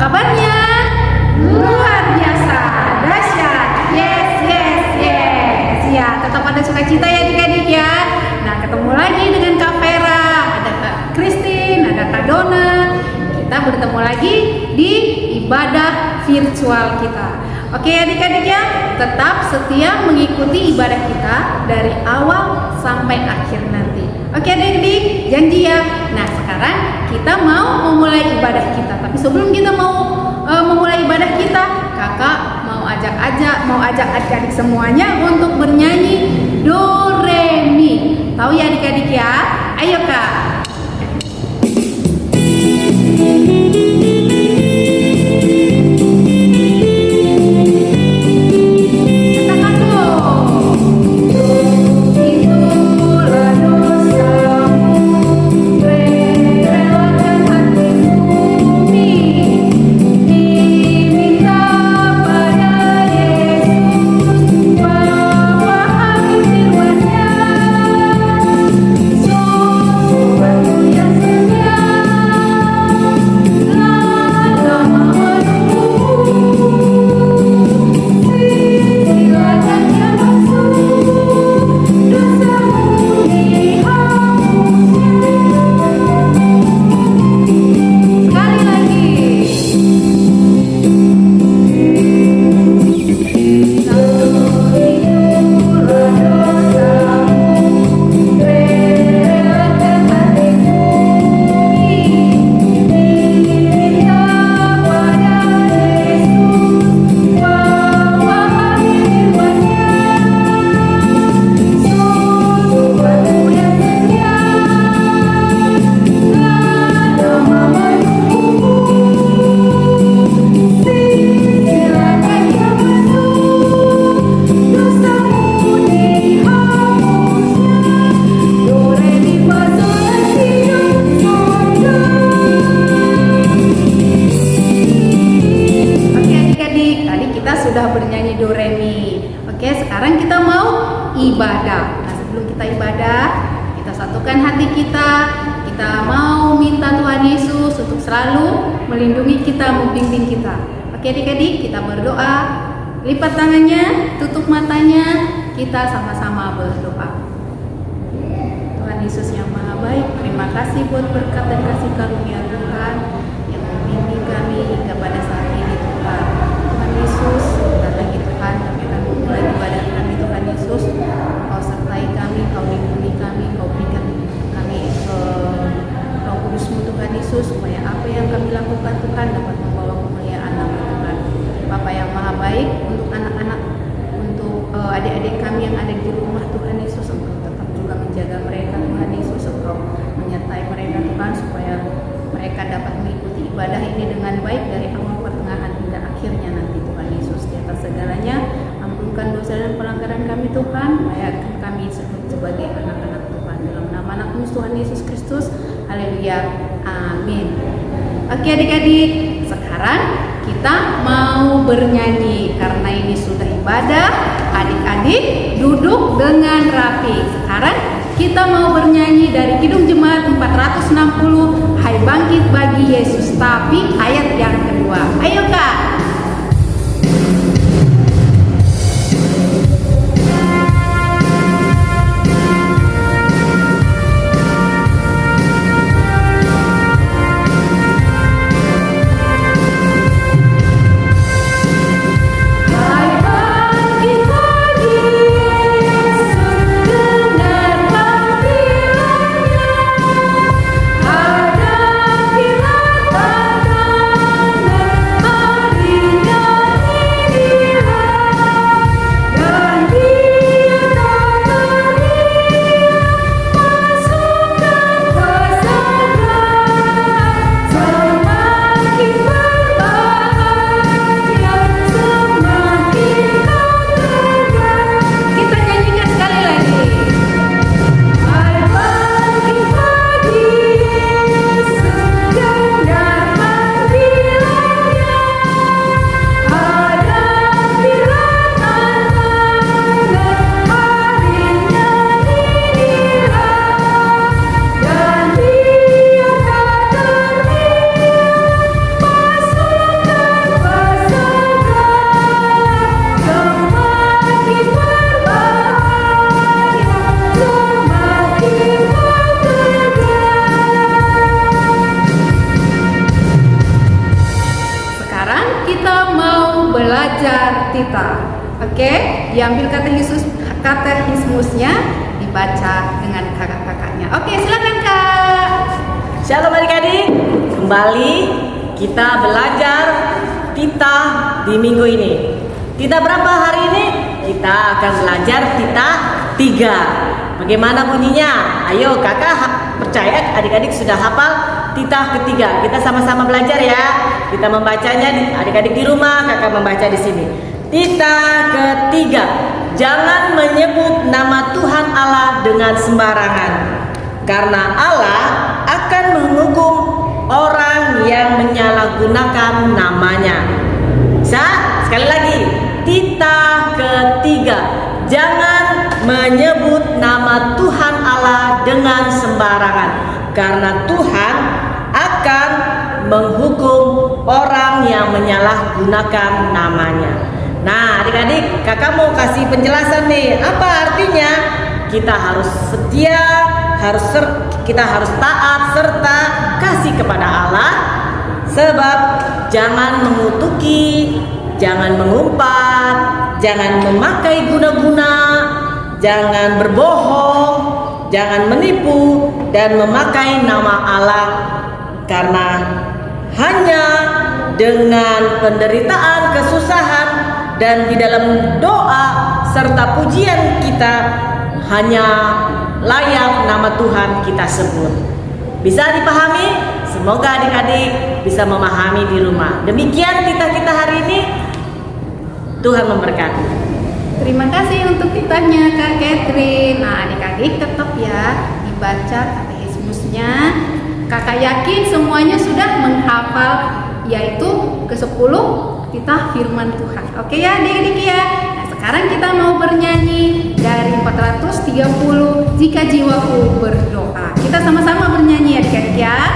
kabarnya? Luar biasa, dahsyat. Yes, yes, yes. Ya, tetap ada sukacita ya adik-adik ya. Nah, ketemu lagi dengan Kak Vera, ada Kak Christine, ada Kak Dona. Kita bertemu lagi di ibadah virtual kita. Oke adik-adik ya, tetap setia mengikuti ibadah kita dari awal sampai akhir nanti. Oke adik-adik, janji ya. Nah sekarang kita mau memulai ibadah kita. Tapi sebelum kita mau memulai ibadah kita, kakak mau ajak adik-adik semuanya untuk bernyanyi do re mi. Tahu ya adik-adik ya? Ayo kak. Sudah bernyanyi do re mi. Oke, sekarang kita mau ibadah. Nah, sebelum kita ibadah, kita satukan hati kita. Kita mau minta Tuhan Yesus untuk selalu melindungi kita, membimbing kita. Oke, adik-adik, kita berdoa. Lipat tangannya, tutup matanya, kita sama-sama berdoa. Tuhan Yesus yang Maha Baik, terima kasih buat berkat dan kasih karunia Tuhan yang membimbing kami hingga pada saat ini Tuhan. Yesus, datang Tuhan, kami akan memulai ibadah kami Tuhan Yesus. Kau sertai kami, Kau lindungi kami, Kau berikan kami Roh Kudus-Mu Tuhan Yesus, supaya apa yang kami lakukan Tuhan dapat membawa kemuliaan nama Tuhan. Bapa yang Maha Baik, untuk anak-anak, untuk adik-adik kami yang ada di rumah Tuhan Yesus, Engkau tetap juga menjaga mereka Tuhan Yesus, Engkau menyertai mereka Tuhan, supaya mereka dapat mengikuti ibadah ini dengan baik dari awal, pertengahan hingga akhirnya nanti Tuhan Yesus. Di atas segalanya, ampunkan dosa dan pelanggaran kami Tuhan, layakkan kami sebagai anak-anak Tuhan. Dalam nama anak-Mu Tuhan Yesus Kristus, haleluya, amin. Oke adik-adik, sekarang kita mau bernyanyi. Karena ini sudah ibadah, adik-adik duduk dengan rapi. Sekarang kita mau bernyanyi dari Kidung Jemaat 460, Hai Bangkit Bagi Yesus, tapi ayat yang kedua. Ayo kak. Ada belajar Tita. Oke, diambil katekismusnya, dibaca dengan kakak-kakaknya. Oke, silakan Kak. Shalom adik-adik, kembali kita belajar Tita di minggu ini. Tita berapa hari ini? Kita akan belajar Tita 3. Bagaimana bunyinya? Ayo kakak percaya adik-adik sudah hafal Tita ketiga. Kita sama-sama belajar ya. Kita membacanya, adik-adik di rumah, kakak membaca di sini. Tita ketiga, jangan menyebut nama Tuhan Allah dengan sembarangan, karena Allah akan menghukum orang yang menyalahgunakan namanya. Bisa? Sekali lagi, Tita ketiga, jangan menyebut nama Tuhan Allah dengan sembarangan, karena Tuhan akan menghukum orang yang menyalahgunakan namanya. Nah adik-adik, kakak mau kasih penjelasan nih. Apa artinya? Kita harus setia, kita harus taat serta kasih kepada Allah. Sebab jangan mengutuki, jangan mengumpat, jangan memakai guna-guna, jangan berbohong, jangan menipu dan memakai nama Allah. Karena hanya dengan penderitaan, kesusahan, dan di dalam doa serta pujian kita hanya layak nama Tuhan kita sebut. Bisa dipahami? Semoga adik-adik bisa memahami di rumah. Demikian kita hari ini. Tuhan memberkati. Terima kasih untuk titanya Kak Catherine. Nah adik-adik tetap ya dibaca katekismusnya. Kakak yakin semuanya sudah menghafal, yaitu ke-10 Tita firman Tuhan. Oke ya adik-adik ya. Nah sekarang kita mau bernyanyi dari 430 Jika Jiwaku Berdoa. Kita sama-sama bernyanyi adik-adik ya.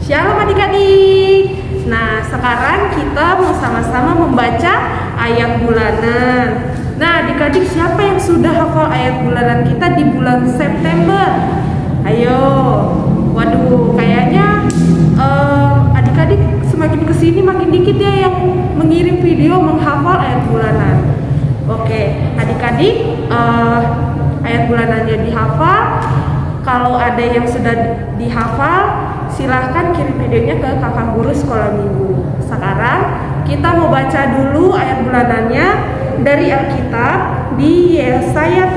Shalom adik-adik. Nah, sekarang kita mau sama-sama membaca ayat bulanan. Nah, adik-adik siapa yang sudah hafal ayat bulanan kita di bulan September? Ayo. Waduh, kayaknya adik-adik semakin kesini makin dikit ya yang mengirim video menghafal ayat bulanan. Oke, adik-adik ayat bulanannya dihafal. Kalau ada yang sudah dihafal, silahkan kirim videonya ke kakak guru sekolah minggu. Sekarang kita mau baca dulu ayat bulanannya dari Alkitab di Yesaya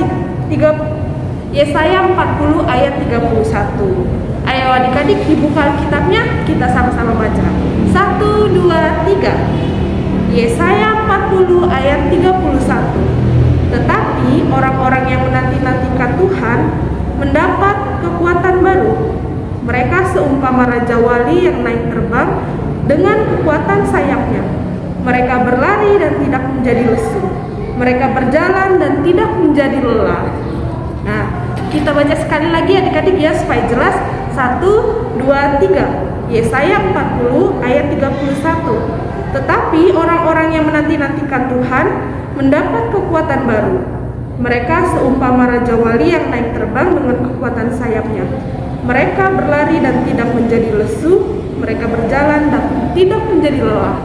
40 ayat 31. Ayo adik-adik dibuka Alkitabnya, kita sama-sama baca. 1, 2, 3. Yesaya 40 ayat 31. Tetapi orang-orang yang menanti-nantikan Tuhan mendapat kekuatan baru. Mereka seumpama raja wali yang naik terbang dengan kekuatan sayapnya. Mereka berlari dan tidak menjadi lesu. Mereka berjalan dan tidak menjadi lelah. Nah, kita baca sekali lagi adik-adik ya supaya jelas. 1, 2, 3. Yesaya 40 ayat 31. Tetapi orang-orang yang menanti-nantikan Tuhan mendapat kekuatan baru. Mereka seumpama raja wali yang naik terbang dengan kekuatan sayapnya. Mereka berlari dan tidak menjadi lesu. Mereka berjalan dan tidak menjadi lelah.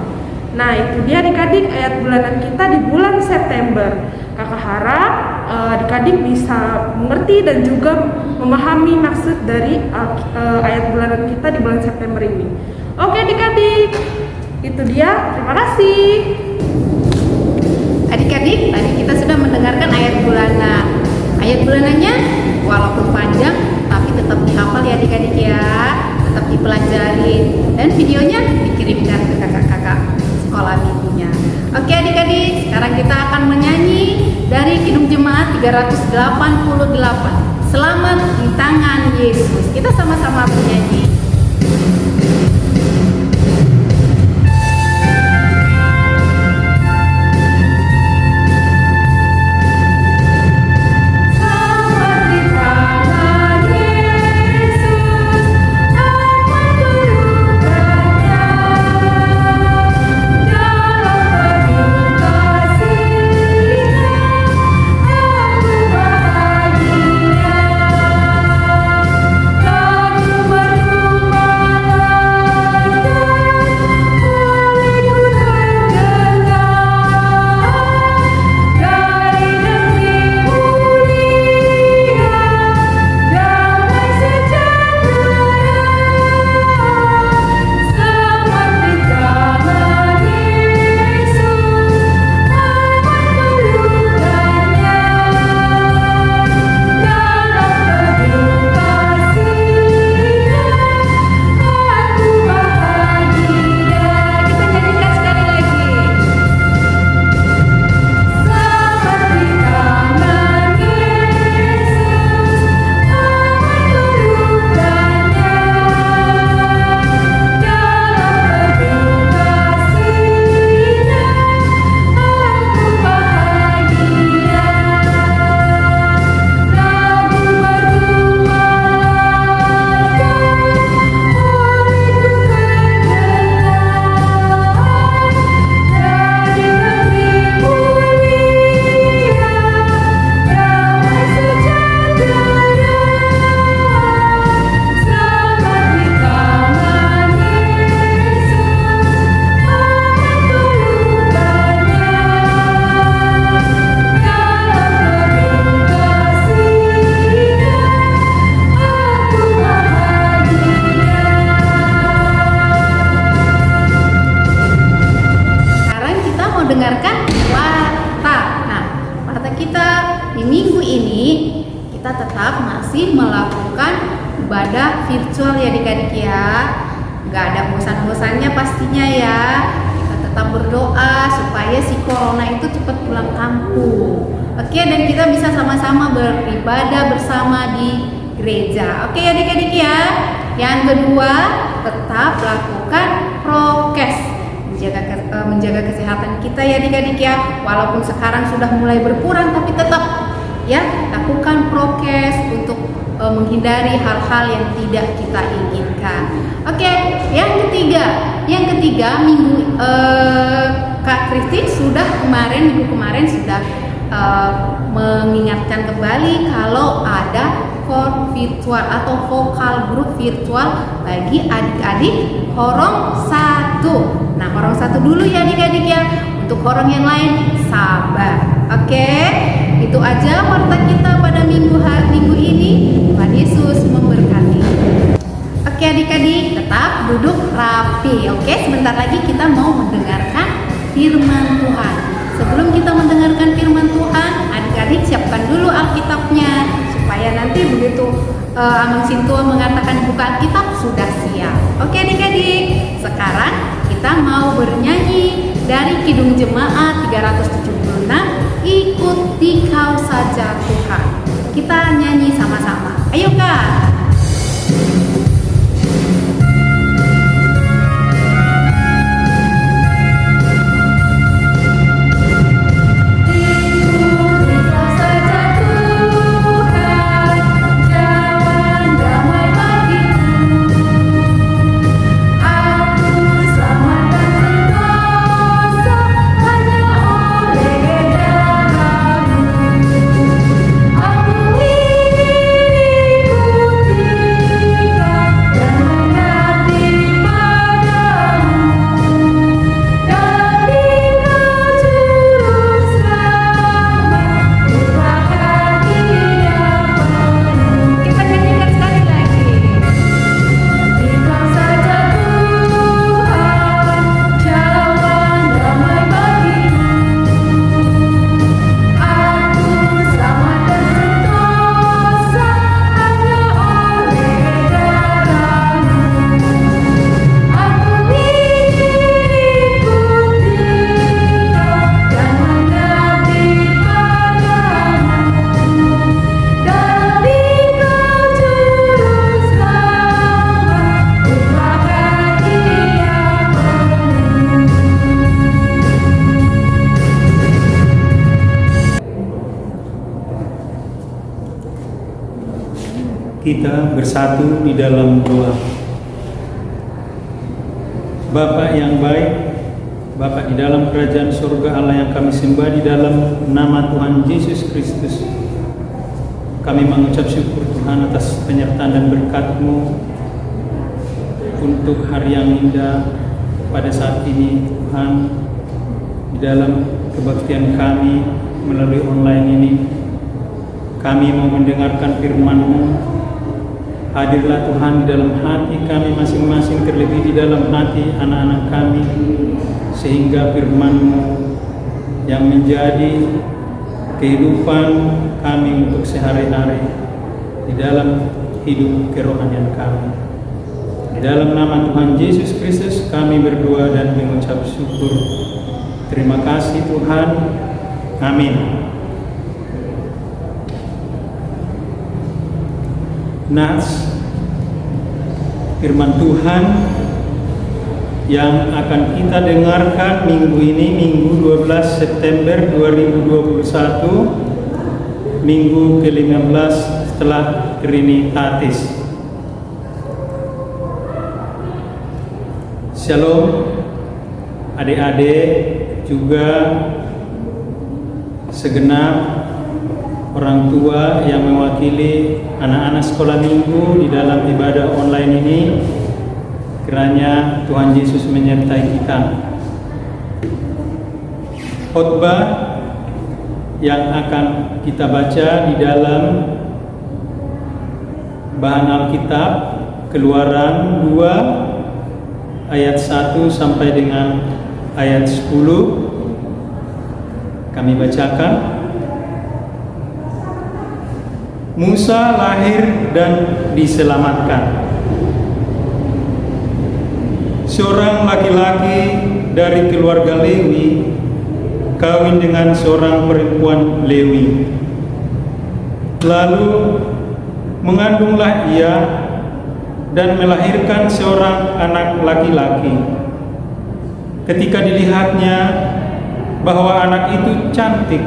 Nah, itu dia adik-adik ayat bulanan kita di bulan September. Kakak harap adik-adik bisa mengerti dan juga memahami maksud dari ayat bulanan kita di bulan September ini. Oke adik-adik, itu dia. Terima kasih. Adik-adik, tadi kita sudah mendengarkan ayat bulanan. Ayat bulanannya walaupun panjang tapi tetap dihafal ya adik-adik ya, tetap dipelajari, dan videonya dikirimkan ke kakak-kakak sekolah minggunya. Oke adik-adik, sekarang kita akan menyanyi dari Kidung Jemaat 388. Selamat di tangan Yesus. Kita sama-sama menyanyi. Dengarkan warta. Nah, warta kita di minggu ini kita tetap masih melakukan ibadah virtual ya adik-adik ya. Gak ada bosan-bosannya pastinya ya. Kita tetap berdoa supaya si corona itu cepat pulang kampung. Oke, dan kita bisa sama-sama beribadah bersama di gereja. Oke adik-adik ya. Yang kedua, tetap lakukan prokes. Menjaga kesehatan kita ya adik-adik ya. Walaupun sekarang sudah mulai berkurang tapi tetap ya lakukan prokes untuk menghindari hal-hal yang tidak kita inginkan. Oke, yang ketiga minggu Kak Kristin minggu kemarin sudah mengingatkan kembali kalau ada KOR virtual atau vokal grup virtual bagi adik-adik Horong 1. Nah, Horong 1 dulu ya adik-adik ya. Untuk horong yang lain sabar. Oke, itu aja warta kita pada minggu ini. Tuhan Yesus memberkati. Oke adik-adik, tetap duduk rapi. Oke, sebentar lagi kita mau mendengarkan firman Tuhan. Sebelum kita mendengarkan firman Tuhan, adik-adik siapkan dulu Alkitabnya supaya nanti begitu Amang Sintua mengatakan buka Alkitab sudah siap. Oke adik-adik, sekarang kita mau bernyanyi dari Kidung Jemaat 376, Ikut Dikau Saja Tuhan. Kita nyanyi sama-sama. Ayo Kak. kita bersatu di dalam doa. Bapa yang baik, Bapa di dalam kerajaan surga Allah yang kami sembah, di dalam nama Tuhan Yesus Kristus, kami mengucap syukur Tuhan atas penyertaan dan berkat-Mu untuk hari yang indah pada saat ini Tuhan. Di dalam kebaktian kami melalui online ini, kami mau mendengarkan firman-Mu. Hadirlah Tuhan di dalam hati kami masing-masing, terlebih di dalam hati anak-anak kami, sehingga firman-Mu yang menjadi kehidupan kami untuk sehari-hari di dalam hidup kerohanian kami. Di dalam nama Tuhan Yesus Kristus kami berdoa dan mengucap syukur. Terima kasih Tuhan. Amin. Nats, firman Tuhan yang akan kita dengarkan minggu ini, Minggu 12 September 2021, Minggu ke-15 setelah Trinitatis. Shalom adik-adik, juga segenap orang tua yang mewakili anak-anak sekolah minggu di dalam ibadah online ini. Kiranya Tuhan Yesus menyertai kita. Khotbah yang akan kita baca di dalam bahan Alkitab Keluaran 2 ayat 1 sampai dengan ayat 10. Kami bacakan. Musa lahir dan diselamatkan. Seorang laki-laki dari keluarga Lewi kawin dengan seorang perempuan Lewi. Lalu mengandunglah ia dan melahirkan seorang anak laki-laki. Ketika dilihatnya bahwa anak itu cantik,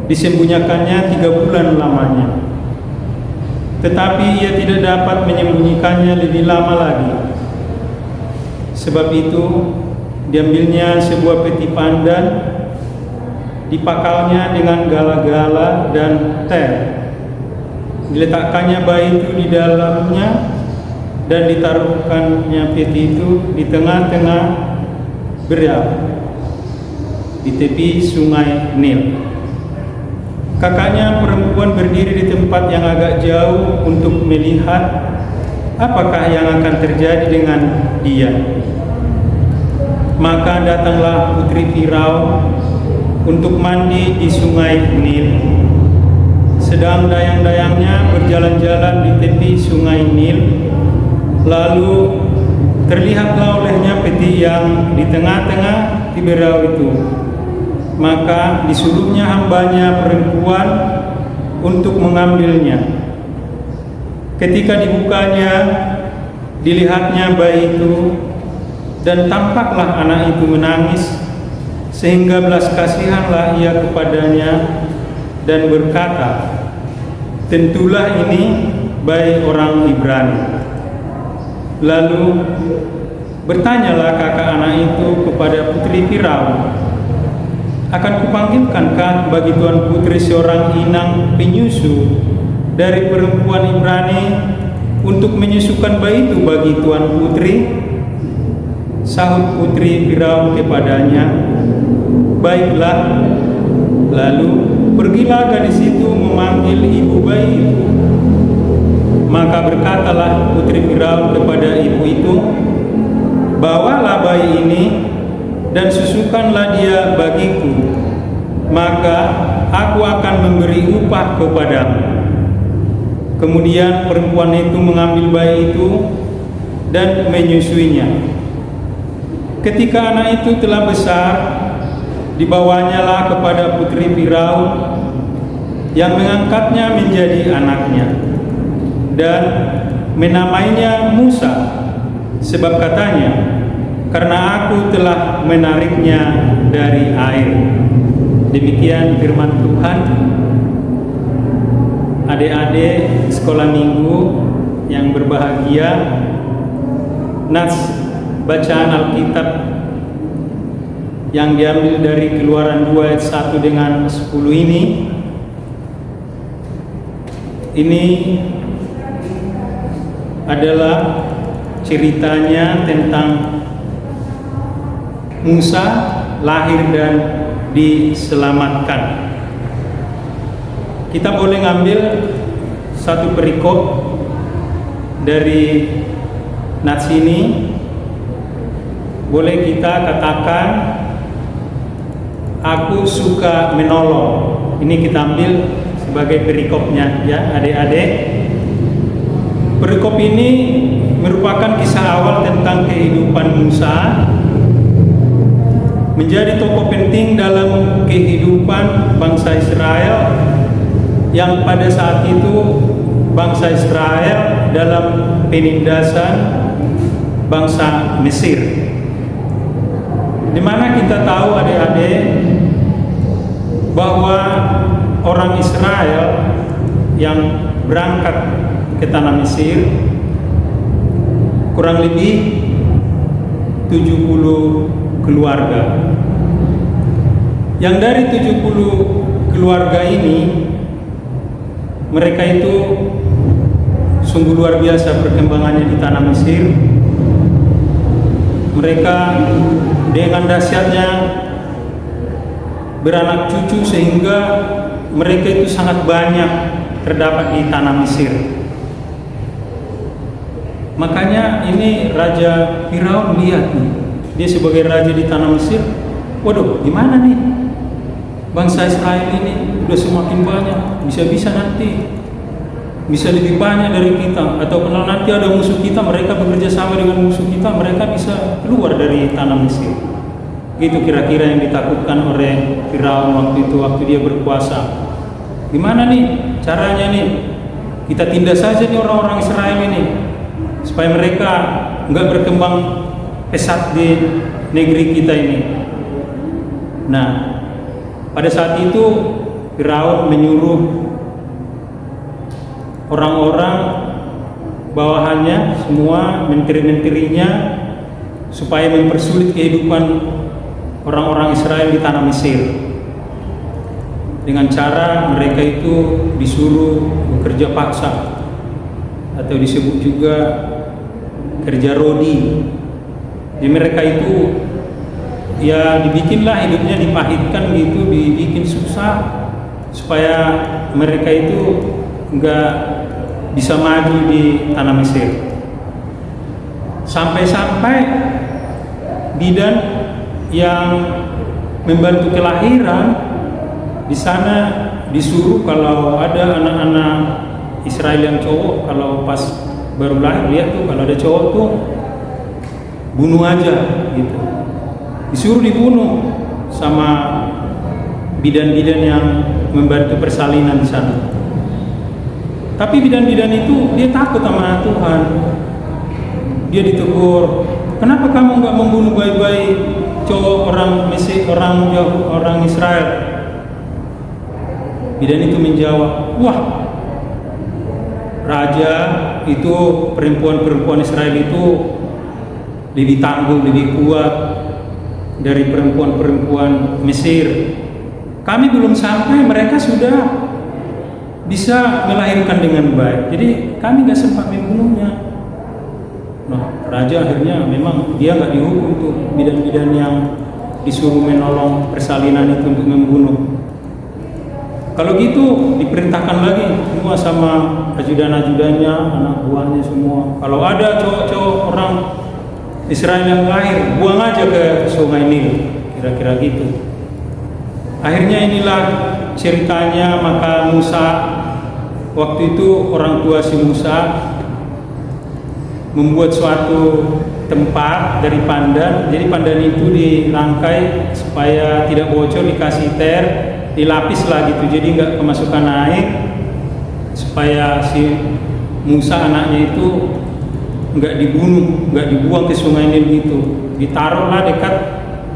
disembunyikannya 3 bulan lamanya. Tetapi ia tidak dapat menyembunyikannya lebih lama lagi. Sebab itu diambilnya sebuah peti pandan, dipakalnya dengan gala-gala dan ter, diletakkannya bayi itu di dalamnya, dan ditaruhkannya peti itu di tengah-tengah berat di tepi sungai Nil. Kakaknya perempuan berdiri di tempat yang agak jauh untuk melihat apakah yang akan terjadi dengan dia. Maka datanglah putri Firaun untuk mandi di sungai Nil. Sedang dayang-dayangnya berjalan-jalan di tepi sungai Nil. Lalu terlihatlah olehnya peti yang di tengah-tengah Tiberau itu. Maka disuruhnya hambanya perempuan untuk mengambilnya. Ketika dibukanya, dilihatnya bayi itu, dan tampaklah anak itu menangis, sehingga belas kasihanlah ia kepadanya dan berkata, "Tentulah ini bayi orang Ibrani." Lalu bertanyalah kakak anak itu kepada putri Firaun, "Akan kupanggilkankah bagi tuan putri seorang inang penyusu dari perempuan Ibrani untuk menyusukan bayi itu bagi tuan putri?" Sahut putri Firaun kepadanya, "Baiklah." Lalu pergilah gadis itu memanggil ibu bayi itu. Maka berkatalah putri Firaun kepada ibu itu, "Bawalah bayi ini dan susukanlah dia bagiku, maka aku akan memberi upah kepadamu." Kemudian perempuan itu mengambil bayi itu dan menyusuinya. Ketika anak itu telah besar, dibawanyalah kepada putri Firaun yang mengangkatnya menjadi anaknya dan menamainya Musa, sebab katanya, "Karena aku telah menariknya dari air." Demikian firman Tuhan. adik-adik sekolah minggu yang berbahagia, nas bacaan Alkitab yang diambil dari Keluaran 2 ayat 1 dengan 10 ini adalah ceritanya tentang Musa lahir dan diselamatkan. Kita boleh ngambil satu perikop dari nats ini. Boleh kita katakan, aku suka menolong. Ini kita ambil sebagai perikopnya ya adik-adik. Perikop ini merupakan kisah awal tentang kehidupan Musa, menjadi tokoh penting dalam kehidupan bangsa Israel yang pada saat itu bangsa Israel dalam penindasan bangsa Mesir. Di mana kita tahu adik-adik bahwa orang Israel yang berangkat ke tanah Mesir kurang lebih 70 keluarga. Yang dari 70 keluarga ini, mereka itu sungguh luar biasa perkembangannya di tanah Mesir. Mereka dengan dahsyatnya beranak cucu sehingga mereka itu sangat banyak terdapat di tanah Mesir. Makanya ini Raja Firaun lihat nih, dia sebagai raja di tanah Mesir, waduh gimana nih bangsa Israel ini udah semakin banyak, bisa-bisa nanti bisa lebih banyak dari kita, atau kalau nanti ada musuh kita, mereka bekerja sama dengan musuh kita, mereka bisa keluar dari tanah Mesir. Itu kira-kira yang ditakutkan oleh Firaun waktu itu, waktu dia berkuasa. Gimana nih caranya nih, kita tindas saja nih orang-orang Israel ini supaya mereka nggak berkembang pesat di negeri kita ini. Nah, pada saat itu Firaun menyuruh orang-orang bawahannya, semua menteri-menterinya, supaya mempersulit kehidupan orang-orang Israel di tanah Mesir. Dengan cara mereka itu disuruh bekerja paksa, atau disebut juga kerja rodi. Jadi mereka itu ya dibikinlah hidupnya, dipahitkan gitu, dibikin susah supaya mereka itu enggak bisa maju di tanah Mesir. Sampai-sampai bidan yang membantu kelahiran di sana disuruh kalau ada anak-anak Israel yang cowok, kalau pas baru lahir, lihat tuh kalau ada cowok tuh bunuh aja gitu. Disuruh dibunuh sama bidan-bidan yang membantu persalinan di sana. Tapi bidan-bidan itu dia takut sama Tuhan. Dia ditegur, kenapa kamu nggak membunuh bayi-bayi cowok orang Mesir, orang Israel? Bidan itu menjawab, wah, raja itu, perempuan-perempuan Israel itu lebih tangguh, lebih kuat dari perempuan-perempuan Mesir. Kami belum sampai, mereka sudah bisa melahirkan dengan baik. Jadi kami nggak sempat membunuhnya. Nah, raja akhirnya memang dia nggak dihukum tuh bidan-bidan yang disuruh menolong persalinan itu untuk membunuh. Kalau gitu diperintahkan lagi semua sama ajudan-ajudannya, anak buahnya semua. Kalau ada cowok-cowok orang Israel yang lahir, buang aja ke Sungai Nil, kira-kira gitu. Akhirnya inilah ceritanya. Maka Musa, waktu itu orang tua si Musa membuat suatu tempat dari pandan. Jadi pandan itu dirangkai supaya tidak bocor, dikasih ter, dilapis lah gitu, jadi nggak kemasukan air, supaya si Musa anaknya itu nggak dibunuh, nggak dibuang ke Sungai Nil gitu. Ditaruhlah dekat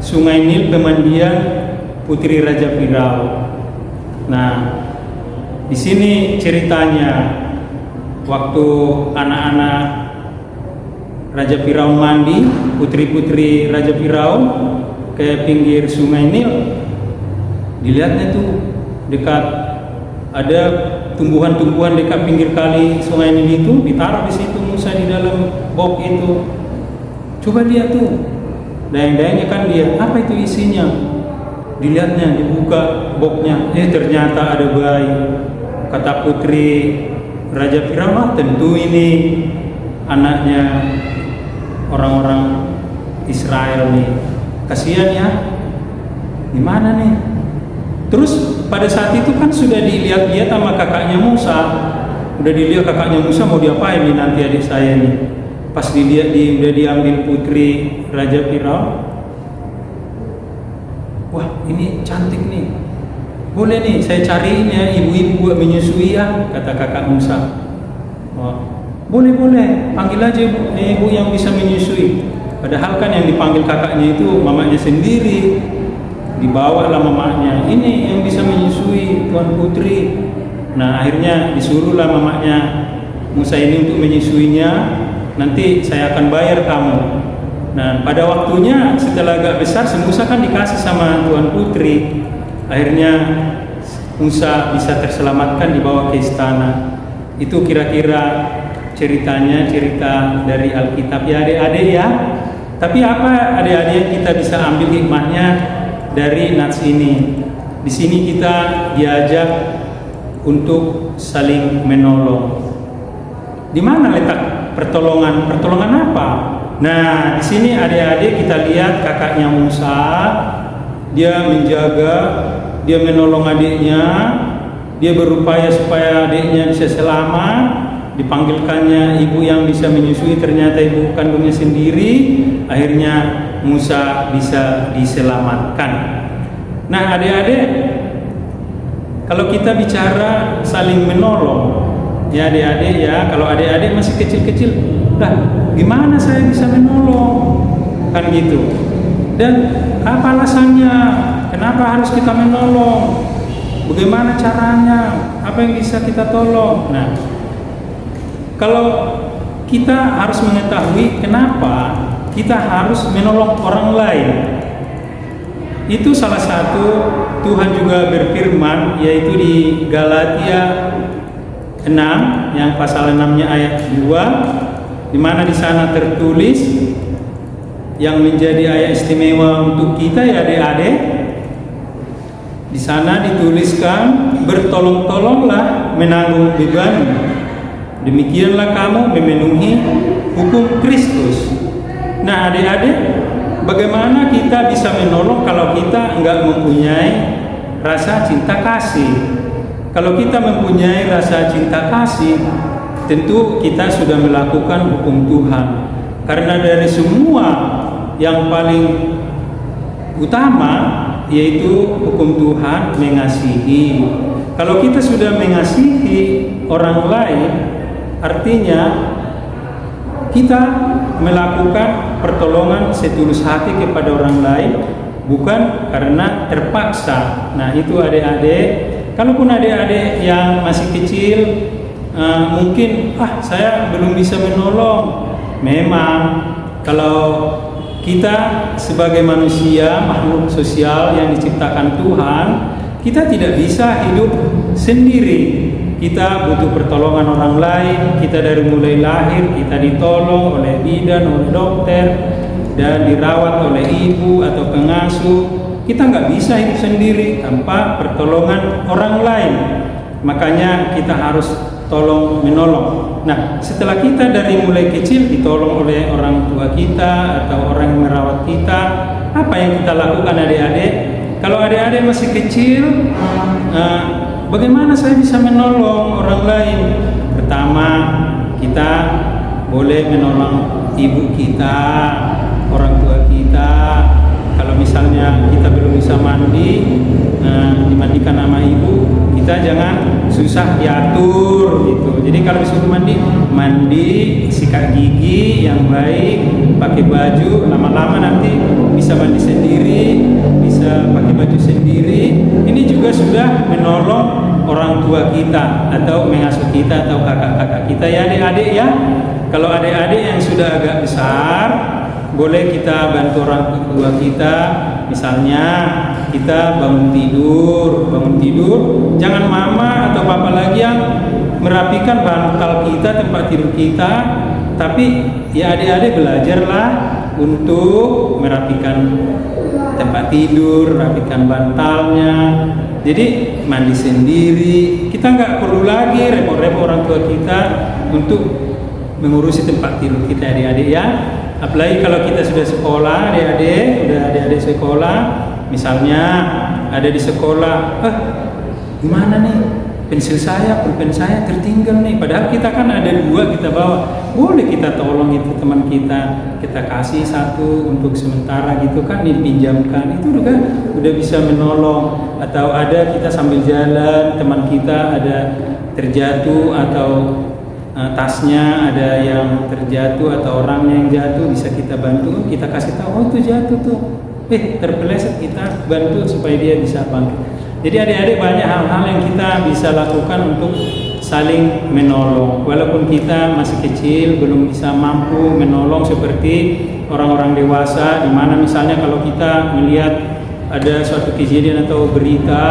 Sungai Nil, pemandian putri Raja Firaun. Nah, Di sini ceritanya waktu anak-anak Raja Firaun mandi, putri-putri Raja Firaun ke pinggir sungai Nil, dilihatnya tuh dekat ada tumbuhan-tumbuhan dekat pinggir kali sungai Nil itu, ditaruh di situ Musa di dalam box itu. Coba lihat tuh, dayang-dayangnya kan dia, apa itu isinya? Dilihatnya, dibuka boxnya, ternyata ada bayi. Kata putri Raja Firaun, tentu ini anaknya orang-orang Israel nih. Kasihan ya, gimana nih? Terus pada saat itu kan sudah dilihat-lihat sama kakaknya Musa. Udah dilihat kakaknya Musa mau diapain nih nanti adik saya nih. Pas dilihat udah diambil putri Raja Firaun. Wah, ini cantik nih. Boleh nih, saya cariin ya ibu-ibu buat menyusui ya, kata kakak Musa. Oh, boleh, panggil aja ibu yang bisa menyusui. Padahal kan yang dipanggil kakaknya itu mamanya sendiri. Dibawalah mamanya, ini yang bisa menyusui Tuan Putri. Nah, akhirnya disuruhlah mamanya Musa ini untuk menyusuinya. Nanti saya akan bayar kamu. Nah, pada waktunya setelah agak besar, Musa kan dikasih sama Tuan Putri. Akhirnya Musa bisa terselamatkan dibawa ke istana. Itu kira-kira ceritanya, cerita dari Alkitab ya adik-adik ya. Tapi apa adik-adik kita bisa ambil hikmahnya dari nats ini? Di sini kita diajak untuk saling menolong. Di mana letak pertolongan? Pertolongan apa? Nah, di sini adik-adik kita lihat kakaknya Musa, dia menjaga, dia menolong adiknya, dia berupaya supaya adiknya bisa selamat. Dipanggilkannya ibu yang bisa menyusui, ternyata ibu kandungnya sendiri. Akhirnya Musa bisa diselamatkan. Nah, adik-adik, kalau kita bicara saling menolong, ya adik-adik ya, kalau adik-adik masih kecil-kecil, lah gimana saya bisa menolong? Kan gitu. Dan apa alasannya? Kenapa harus kita menolong? Bagaimana caranya? Apa yang bisa kita tolong? Nah, kalau kita harus mengetahui kenapa kita harus menolong orang lain. Itu salah satu Tuhan juga berfirman, yaitu di Galatia 6 yang pasal 6-nya ayat 2, di mana di sana tertulis yang menjadi ayat istimewa untuk kita ya adik-adik. Di sana dituliskan, bertolong-tolonglah menanggung beban. Demikianlah kamu memenuhi hukum Kristus. Nah adik-adik, bagaimana kita bisa menolong kalau kita enggak mempunyai rasa cinta kasih? Kalau kita mempunyai rasa cinta kasih, tentu kita sudah melakukan hukum Tuhan. Karena dari semua yang paling utama yaitu hukum Tuhan mengasihi. Kalau kita sudah mengasihi orang lain, artinya kita melakukan pertolongan setulus hati kepada orang lain, bukan karena terpaksa. Nah itu adik-adik, kalaupun adik-adik yang masih kecil mungkin saya belum bisa menolong. Memang kalau kita sebagai manusia, makhluk sosial yang diciptakan Tuhan, kita tidak bisa hidup sendiri. Kita butuh pertolongan orang lain. Kita dari mulai lahir kita ditolong oleh bidan, oleh dokter, dan dirawat oleh ibu atau pengasuh. Kita nggak bisa hidup sendiri tanpa pertolongan orang lain. Makanya kita harus tolong menolong. Nah, setelah kita dari mulai kecil ditolong oleh orang tua kita atau orang yang merawat kita, apa yang kita lakukan adik-adik? Kalau adik-adik masih kecil, bagaimana saya bisa menolong orang lain? Pertama, kita boleh menolong ibu kita, orang tua kita. Kalau misalnya kita belum bisa mandi, dimandikan sama ibu, kita jangan susah diatur gitu. Jadi kalau disuruh mandi, sikat gigi yang baik, pakai baju, lama-lama nanti bisa mandi sendiri, bisa pakai baju sendiri. Ini juga sudah menolong orang tua kita atau mengasuh kita atau kakak-kakak kita ya adik-adik ya. Kalau adik-adik yang sudah agak besar, boleh kita bantu orang tua kita. Misalnya kita bangun tidur, jangan mama atau papa lagi yang merapikan bantal kita, tempat tidur kita, tapi ya adik-adik belajarlah untuk merapikan tempat tidur, rapikan bantalnya. Jadi mandi sendiri, kita nggak perlu lagi repot-repot orang tua kita untuk mengurusi tempat tidur kita adik-adik ya. Apalagi kalau kita sudah sekolah adik-adik sekolah, misalnya ada di sekolah, gimana nih pensil saya, pulpen saya tertinggal nih, padahal kita kan ada 2 kita bawa, boleh kita tolong itu teman kita kasih 1 untuk sementara gitu kan, dipinjamkan, itu juga udah bisa menolong. Atau ada kita sambil jalan, teman kita ada terjatuh atau tasnya ada yang terjatuh atau orangnya yang jatuh, bisa kita bantu, kita kasih tahu, oh itu jatuh tuh, terpeleset, kita bantu supaya dia bisa bangkit. Jadi adik-adik banyak hal-hal yang kita bisa lakukan untuk saling menolong. Walaupun kita masih kecil, belum bisa mampu menolong seperti orang-orang dewasa, di mana misalnya kalau kita melihat ada suatu kejadian atau berita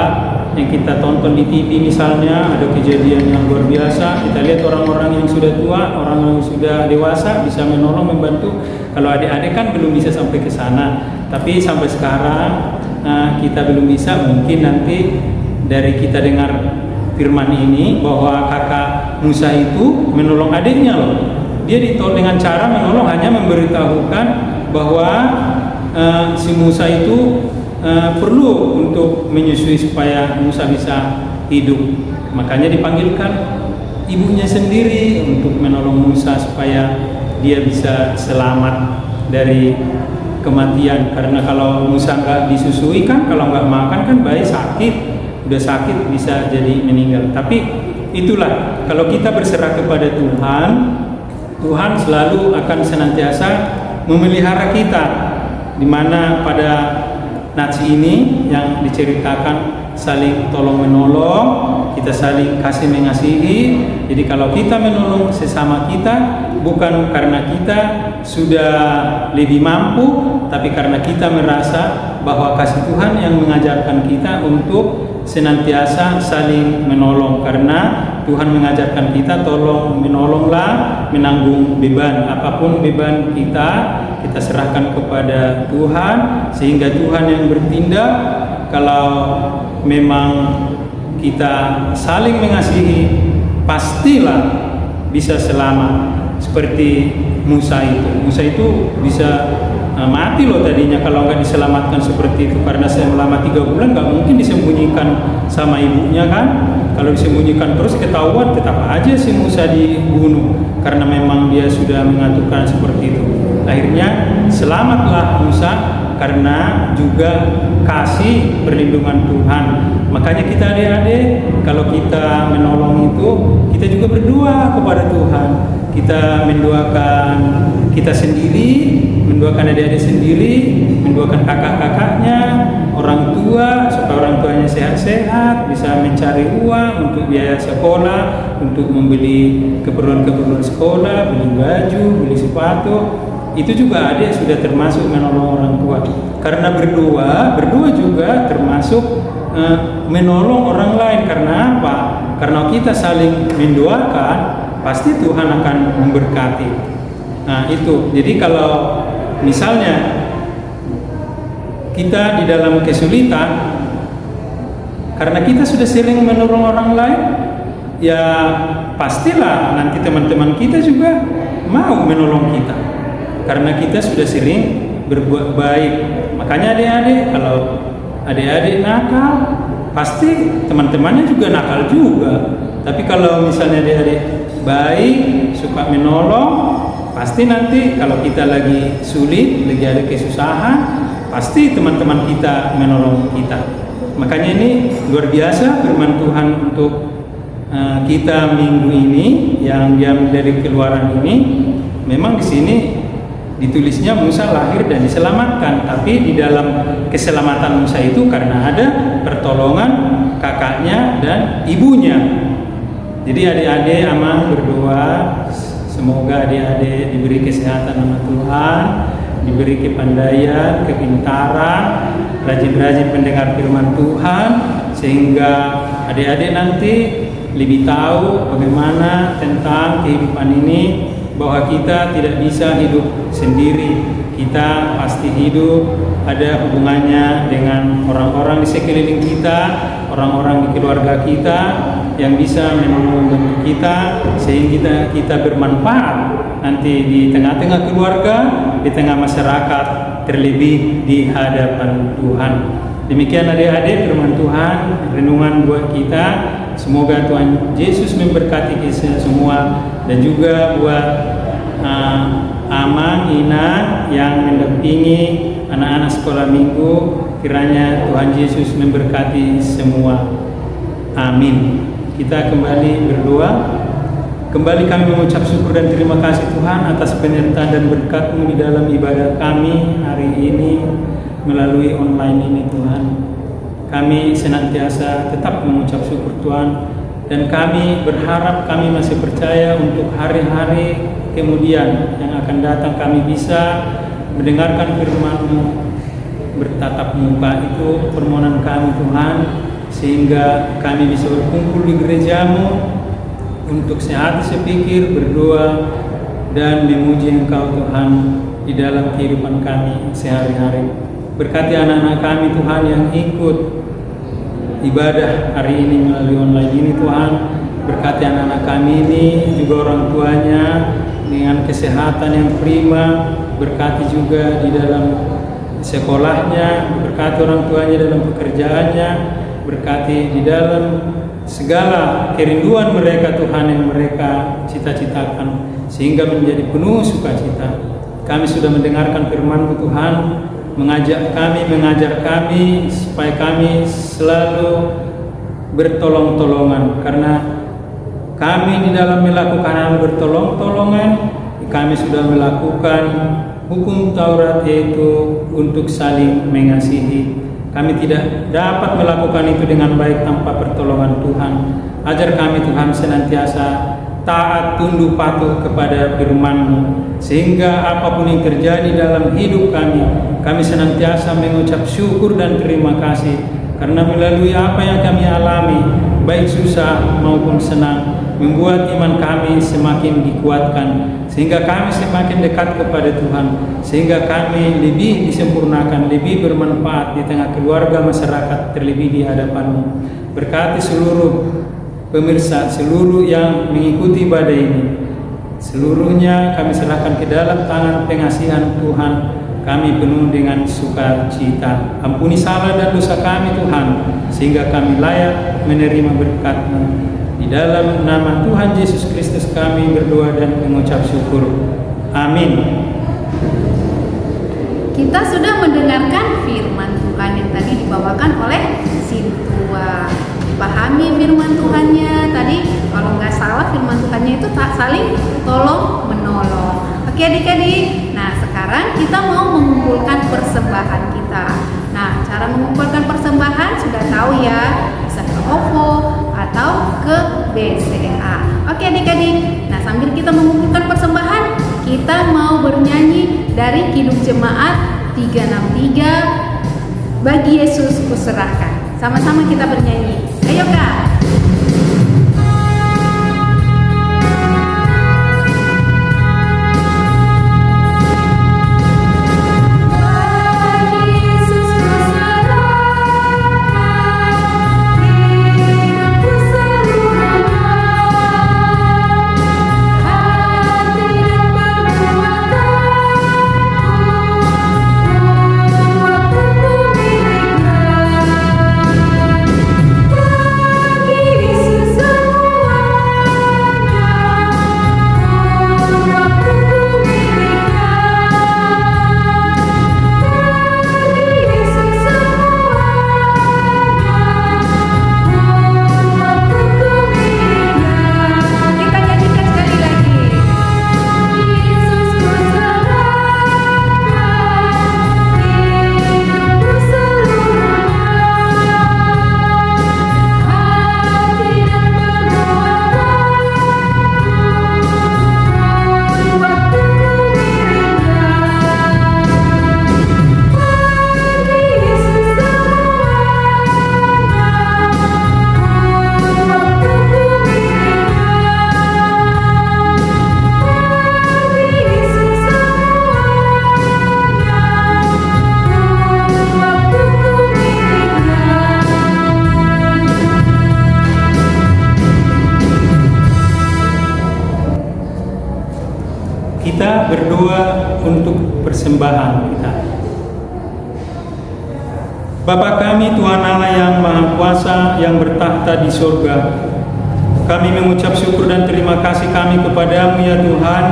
yang kita tonton di TV misalnya, ada kejadian yang luar biasa, kita lihat orang-orang yang sudah tua, orang yang sudah dewasa bisa menolong, membantu. Kalau adik-adik kan belum bisa sampai ke sana, tapi sampai sekarang kita belum bisa. Mungkin nanti dari kita dengar firman ini bahwa kakak Musa itu menolong adiknya loh. Dia ditolong dengan cara menolong, hanya memberitahukan bahwa si Musa itu perlu untuk menyusui supaya Musa bisa hidup. Makanya dipanggilkan ibunya sendiri untuk menolong Musa supaya dia bisa selamat dari kematian. Karena kalau Musa nggak disusui kan, kalau nggak makan kan bayi sakit, udah sakit bisa jadi meninggal. Tapi itulah, kalau kita berserah kepada Tuhan, Tuhan selalu akan senantiasa memelihara kita. Dimana pada nats ini yang diceritakan saling tolong menolong, kita saling kasih mengasihi. Jadi kalau kita menolong sesama kita, bukan karena kita sudah lebih mampu, tapi karena kita merasa bahwa kasih Tuhan yang mengajarkan kita untuk senantiasa saling menolong. Karena Tuhan mengajarkan kita, tolong menolonglah, menanggung beban, apapun beban kita serahkan kepada Tuhan, sehingga Tuhan yang bertindak. Kalau memang kita saling mengasihi, pastilah bisa selamat. Seperti Musa itu bisa mati loh tadinya kalau nggak diselamatkan seperti itu, karena selama 3 bulan nggak mungkin disembunyikan sama ibunya kan. Kalau disembunyikan terus ketahuan, tetap aja si Musa dibunuh, karena memang dia sudah mengaturkan seperti itu. Akhirnya selamatlah Musa karena juga kasih perlindungan Tuhan. Makanya kita adik-adik, kalau kita menolong itu, kita juga berdoa kepada Tuhan. Kita mendoakan kita sendiri, mendoakan adik-adik sendiri, mendoakan kakak-kakaknya, orang tua, supaya orang tuanya sehat-sehat, bisa mencari uang untuk biaya sekolah, untuk membeli keperluan-keperluan sekolah, beli baju, beli sepatu. Itu juga adik sudah termasuk menolong orang tua. Karena berdoa juga termasuk menolong orang lain. Karena apa? Karena kita saling mendoakan, pasti Tuhan akan memberkati. Nah itu, jadi kalau misalnya kita di dalam kesulitan, karena kita sudah sering menolong orang lain, ya pastilah nanti teman-teman kita juga mau menolong kita, karena kita sudah sering berbuat baik. Makanya adik-adik, kalau adik-adik nakal, pasti teman-temannya juga nakal juga. Tapi kalau misalnya adik-adik baik, suka menolong, pasti nanti kalau kita lagi sulit, lagi ada kesusahan, pasti teman-teman kita menolong kita. Makanya ini luar biasa firman Tuhan untuk kita minggu ini, yang dari Keluaran ini. Memang di sini ditulisnya Musa lahir dan diselamatkan, tapi di dalam keselamatan Musa itu karena ada pertolongan kakaknya dan ibunya. Jadi adik-adik Amang berdoa semoga adik-adik diberi kesehatan sama Tuhan, diberi kepandaian, kepintaran, rajin-rajin mendengar firman Tuhan, sehingga adik-adik nanti lebih tahu bagaimana tentang kehidupan ini, bahwa kita tidak bisa hidup sendiri. Kita pasti hidup ada hubungannya dengan orang-orang di sekeliling kita, orang-orang di keluarga kita yang bisa membantu kita sehingga kita bermanfaat nanti di tengah-tengah keluarga, di tengah masyarakat, terlebih di hadapan Tuhan. Demikian adik-adik firman Tuhan, renungan buat kita. Semoga Tuhan Yesus memberkati kita semua, dan juga buat Amang, Ina yang mendampingi anak-anak sekolah minggu, kiranya Tuhan Yesus memberkati semua. Amin. Kita kembali berdoa. Kembali kami mengucap syukur dan terima kasih Tuhan atas penyertaan dan berkat-Mu di dalam ibadah kami hari ini melalui online ini Tuhan. Kami senantiasa tetap mengucap syukur Tuhan, dan kami berharap, kami masih percaya untuk hari-hari kemudian yang akan datang kami bisa mendengarkan firman-Mu, bertatap muka. Itu permohonan kami Tuhan, sehingga kami bisa berkumpul di gereja-Mu untuk sehati sepikir, berdoa, dan memuji Engkau Tuhan di dalam kehidupan kami sehari-hari. Berkati anak-anak kami Tuhan yang ikut ibadah hari ini melalui online ini Tuhan. Berkati anak-anak kami ini, juga orang tuanya dengan kesehatan yang prima. Berkati juga di dalam sekolahnya, berkati orang tuanya dalam pekerjaannya, berkati di dalam segala kerinduan mereka Tuhan yang mereka cita-citakan, sehingga menjadi penuh sukacita. Kami sudah mendengarkan firman-Mu Tuhan, mengajar kami supaya kami selalu bertolong-tolongan, karena kami di dalam melakukan hal bertolong-tolongan, kami sudah melakukan hukum Taurat, yaitu untuk saling mengasihi. Kami tidak dapat melakukan itu dengan baik tanpa pertolongan Tuhan. Ajar kami Tuhan senantiasa taat, tunduk, patuh kepada firman-Mu, sehingga apapun yang terjadi dalam hidup kami senantiasa mengucap syukur dan terima kasih, karena melalui apa yang kami alami, baik susah maupun senang, membuat iman kami semakin dikuatkan, sehingga kami semakin dekat kepada Tuhan, sehingga kami lebih disempurnakan, lebih bermanfaat di tengah keluarga, masyarakat, terlebih di hadapan-Mu. Berkati seluruh pemirsa, seluruh yang mengikuti ibadah ini, seluruhnya kami serahkan ke dalam tangan pengasihan Tuhan. Kami penuh dengan sukacita. Ampuni salah dan dosa kami Tuhan, sehingga kami layak menerima berkat-Mu. Di dalam nama Tuhan Yesus Kristus kami berdoa dan mengucap syukur. Amin. Kita sudah mendengarkan firman Tuhan yang tadi dibawakan oleh Sintua. Dipahami firman Tuhannya tadi, kalau nggak salah firman Tuhannya itu tak saling tolong menolong. Oke adik-adik, nah sekarang kita mau mengumpulkan persembahan kita. Nah, cara mengumpulkan persembahan sudah tahu ya, bisa ke OVO atau ke BCA. Oke adik-adik, nah sambil kita mengumpulkan persembahan, kita mau bernyanyi dari Kidung Jemaat 363, Bagi Yesus Kuserahkan. Sama-sama kita bernyanyi. Ayo Kak. Bagi persembahan kita. Bapa kami, Tuhan Allah yang Maha Kuasa, yang bertahta di surga, kami mengucap syukur dan terima kasih kami kepadamu ya Tuhan,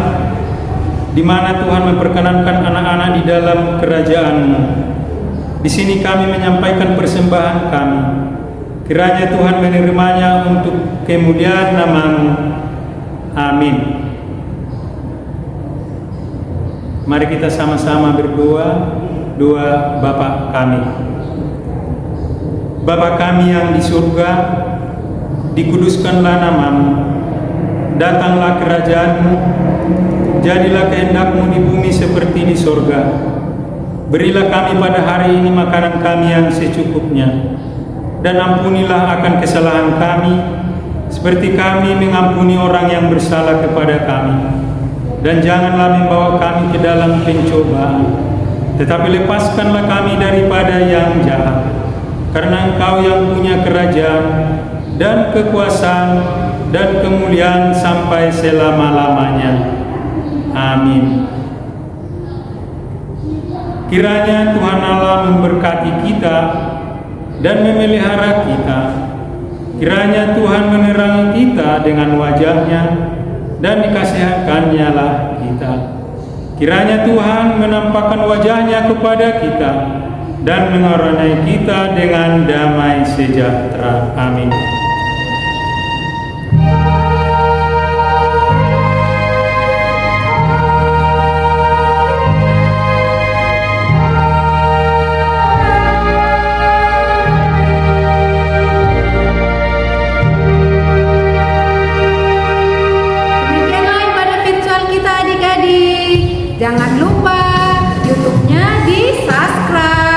di mana Tuhan memperkenankan anak-anak di dalam kerajaan-Mu. Di sini kami menyampaikan persembahan kami. Kiranya Tuhan menerimanya untuk kemuliaan nama-Mu. Amin. Mari kita sama-sama berdoa doa Bapa kami. Bapa kami yang di surga, dikuduskanlah nama-Mu, datanglah kerajaan-Mu, jadilah kehendak-Mu di bumi seperti di surga. Berilah kami pada hari ini makanan kami yang secukupnya, dan ampunilah akan kesalahan kami, seperti kami mengampuni orang yang bersalah kepada kami. Dan janganlah membawa kami ke dalam pencobaan, tetapi lepaskanlah kami daripada yang jahat. Karena Engkau yang punya kerajaan dan kekuasaan dan kemuliaan sampai selama-lamanya. Amin. Kiranya Tuhan Allah memberkati kita dan memelihara kita. Kiranya Tuhan menerangi kita dengan wajah-Nya dan dikasihankan-Nya lah kita. Kiranya Tuhan menampakkan wajah-Nya kepada kita dan mengaruniai kita dengan damai sejahtera. Amin. Demikianlah ibadah virtual kita adik-adik. Jangan lupa YouTube-nya di subscribe.